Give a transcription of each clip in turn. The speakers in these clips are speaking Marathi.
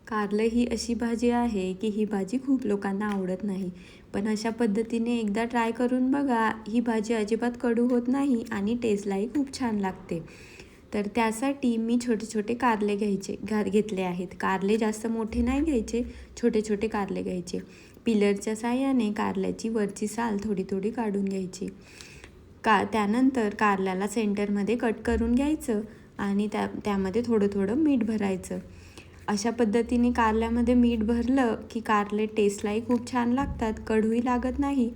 कारलं ही अशी भाजी आहे की ही भाजी खूप लोकांना आवडत नाही, पण अशा पद्धतीने एकदा ट्राय करून बघा. ही भाजी अजिबात कडू होत नाही आणि टेस्टलाही खूप छान लागते. तर त्यासाठी मी छोटे छोटे कारले घेतले आहेत. कारले जास्त मोठे नाही घ्यायचे, छोटे छोटे कारले घ्यायचे. पिलरच्या साहाय्याने कारल्याची वरची साल थोडी थोडी काढून घ्यायची. त्यानंतर कारल्याला सेंटरमध्ये कट करून घ्यायचं आणि त्यामध्ये थोडं थोडं मीठ भरायचं. अशा पद्धतीने कारल्यामध्ये मीठ भरलं की कारले टेस्टलाही खूप छान लागतात, कडूही लागत नाही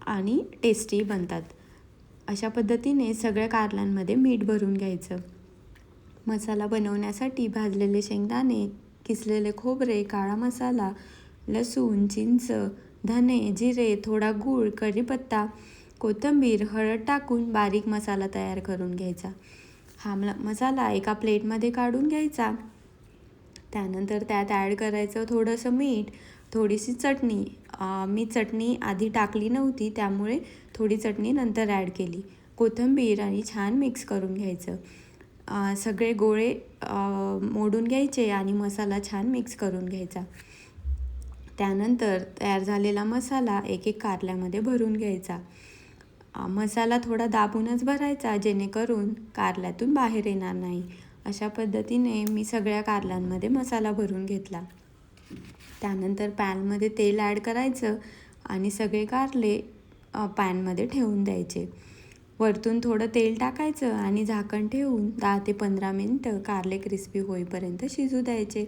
आणि टेस्टी बनतात. अशा पद्धतीने सगळ्या कारल्यांमध्ये मीठ भरून घ्यायचं. मसाला बनवण्यासाठी भाजलेले शेंगदाणे, किसलेले खोबरे, काळा मसाला, लसूण, चिंच, धने, जिरे, थोडा गूळ, कढीपत्ता, कोथिंबीर, हळद टाकून बारीक मसाला तयार करून घ्यायचा. हा मसाला एका प्लेटमध्ये काढून घ्यायचा. त्यानंतर त्यात ॲड करायचं थोडंसं मीठ, थोडीशी चटणी. मी चटणी आधी टाकली नव्हती, त्यामुळे थोडी चटणी नंतर ॲड केली. कोथिंबीर आणि छान मिक्स करून घ्यायचं. सगळे गोळे मोडून घ्यायचे आणि मसाला छान मिक्स करून घ्यायचा. त्यानंतर तयार झालेला मसाला एक एक कारल्यामध्ये भरून घ्यायचा. मसाला थोडा दाबूनच भरायचा, जेणेकरून कारल्यातून बाहेर येणार नाही. अशा पद्धतीने मी सगळ्या कारल्यांमध्ये मसाला भरून घेतला. त्यानंतर पॅनमध्ये तेल ॲड करायचं आणि सगळे कारले पॅनमध्ये ठेवून द्यायचे. वरतून थोडं तेल टाकायचं आणि झाकण ठेवून 10 ते 15 मिनटं कारले क्रिस्पी होईपर्यंत शिजू द्यायचे.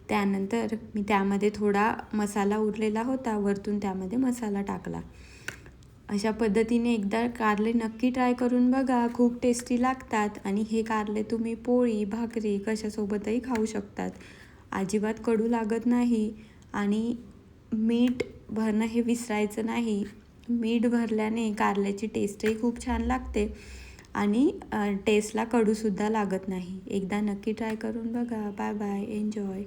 त्यानंतर मी त्यामध्ये थोडा मसाला उरलेला होता, वरतून त्यामध्ये मसाला टाकला. अशा पद्धतीने एकदा कारले नक्की ट्राय करून बघा, खूप टेस्टी लागतात आणि हे कारले तुम्ही पोळी, भाकरी कशासोबतही खाऊ शकतात. अजिबात कडू लागत नाही आणि मीठ भरणं हे विसरायचं नाही. मीठ भरल्याने कारल्याची टेस्टही खूप छान लागते आणि टेस्टला कडूसुद्धा लागत नाही. एकदा नक्की ट्राय करून बघा. Bye bye. एन्जॉय.